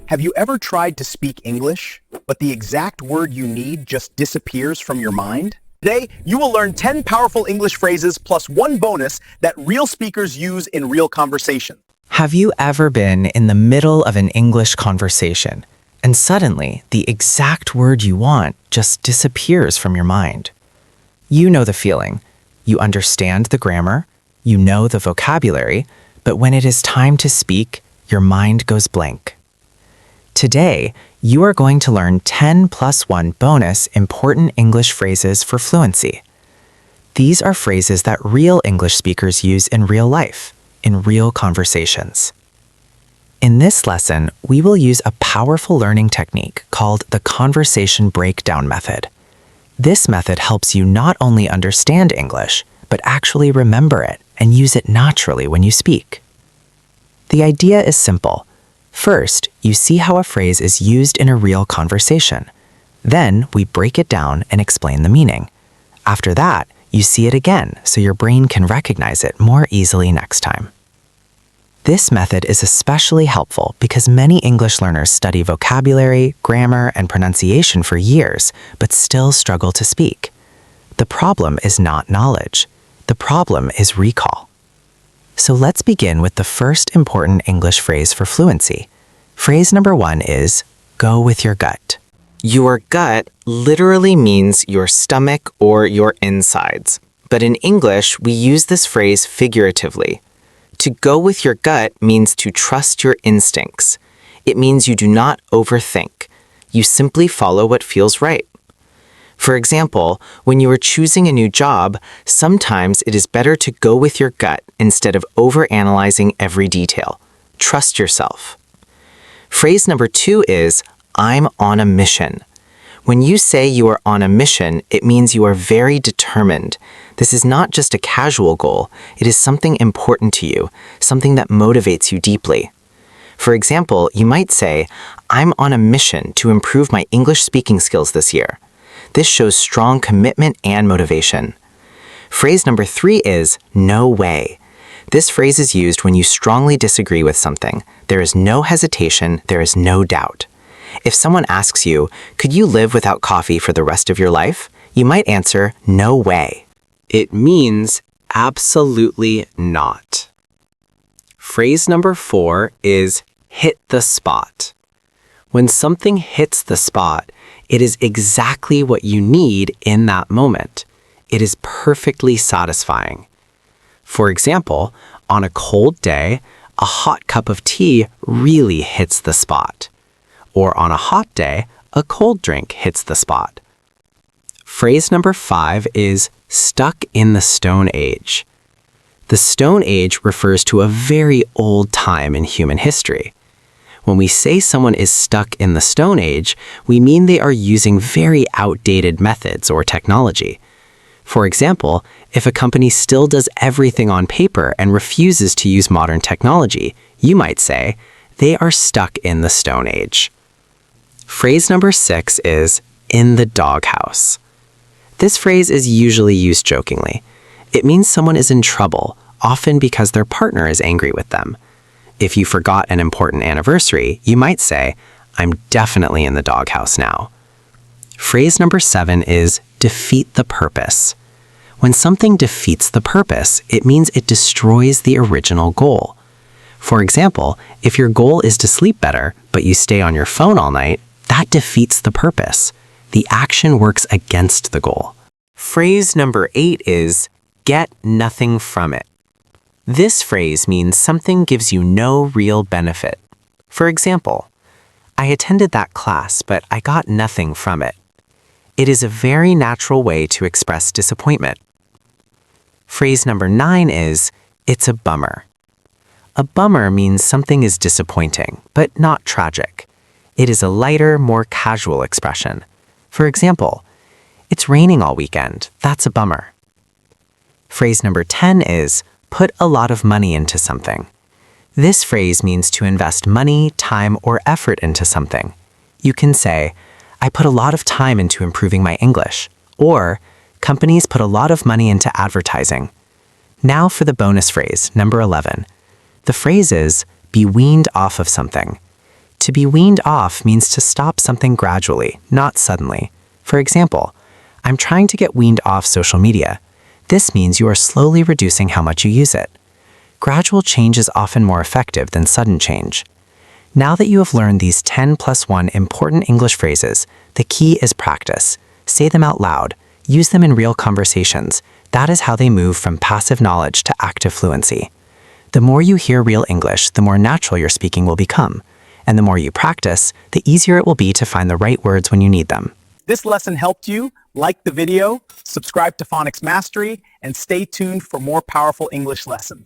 Have you ever tried to speak English, but the exact word you need just disappears from your mind? Today, you will learn 10 powerful English phrases plus one bonus that real speakers use in real conversation. Have you ever been in the middle of an English conversation, and suddenly the exact word you want just disappears from your mind? You know the feeling. You understand the grammar, you know the vocabulary, but when it is time to speak, your mind goes blank. Today, you are going to learn 10 plus 1 bonus important English phrases for fluency. These are phrases that real English speakers use in real life, in real conversations. In this lesson, we will use a powerful learning technique called the conversation breakdown method. This method helps you not only understand English, but actually remember it and use it naturally when you speak. The idea is simple. First, you see how a phrase is used in a real conversation. Then, we break it down and explain the meaning. After that, you see it again so your brain can recognize it more easily next time. This method is especially helpful because many English learners study vocabulary, grammar, and pronunciation for years, but still struggle to speak. The problem is not knowledge. The problem is recall. So let's begin with the first important English phrase for fluency. Phrase number 1 is, go with your gut. Your gut literally means your stomach or your insides. But in English, we use this phrase figuratively. To go with your gut means to trust your instincts. It means you do not overthink. You simply follow what feels right. For example, when you are choosing a new job, sometimes it is better to go with your gut instead of overanalyzing every detail. Trust yourself. Phrase number 2 is, I'm on a mission. When you say you are on a mission, it means you are very determined. This is not just a casual goal. It is something important to you, something that motivates you deeply. For example, you might say, I'm on a mission to improve my English speaking skills this year. This shows strong commitment and motivation. Phrase number 3 is, no way. This phrase is used when you strongly disagree with something. There is no hesitation, there is no doubt. If someone asks you, could you live without coffee for the rest of your life? You might answer, no way. It means absolutely not. Phrase number 4 is, hit the spot. When something hits the spot, it is exactly what you need in that moment. It is perfectly satisfying. For example, on a cold day, a hot cup of tea really hits the spot. Or on a hot day, a cold drink hits the spot. Phrase number 5 is stuck in the Stone Age. The Stone Age refers to a very old time in human history. When we say someone is stuck in the Stone Age, we mean they are using very outdated methods or technology. For example, if a company still does everything on paper and refuses to use modern technology, you might say, they are stuck in the Stone Age. Phrase number 6 is, in the doghouse. This phrase is usually used jokingly. It means someone is in trouble, often because their partner is angry with them. If you forgot an important anniversary, you might say, I'm definitely in the doghouse now. Phrase number 7 is, defeat the purpose. When something defeats the purpose, it means it destroys the original goal. For example, if your goal is to sleep better, but you stay on your phone all night, that defeats the purpose. The action works against the goal. Phrase number 8 is, get nothing from it. This phrase means something gives you no real benefit. For example, I attended that class, but I got nothing from it. It is a very natural way to express disappointment. Phrase number 9 is, it's a bummer. A bummer means something is disappointing, but not tragic. It is a lighter, more casual expression. For example, it's raining all weekend. That's a bummer. Phrase number 10 is, put a lot of money into something. This phrase means to invest money, time, or effort into something. You can say, I put a lot of time into improving my English, or companies put a lot of money into advertising. Now for the bonus phrase, number 11. The phrase is, be weaned off of something. To be weaned off means to stop something gradually, not suddenly. For example, I'm trying to get weaned off social media. This means you are slowly reducing how much you use it. Gradual change is often more effective than sudden change. Now that you have learned these 10+1 important English phrases, the key is practice. Say them out loud. Use them in real conversations. That is how they move from passive knowledge to active fluency. The more you hear real English, the more natural your speaking will become. And the more you practice, the easier it will be to find the right words when you need them. This lesson helped you. Like the video, subscribe to Phonics Mastery, and stay tuned for more powerful English lessons.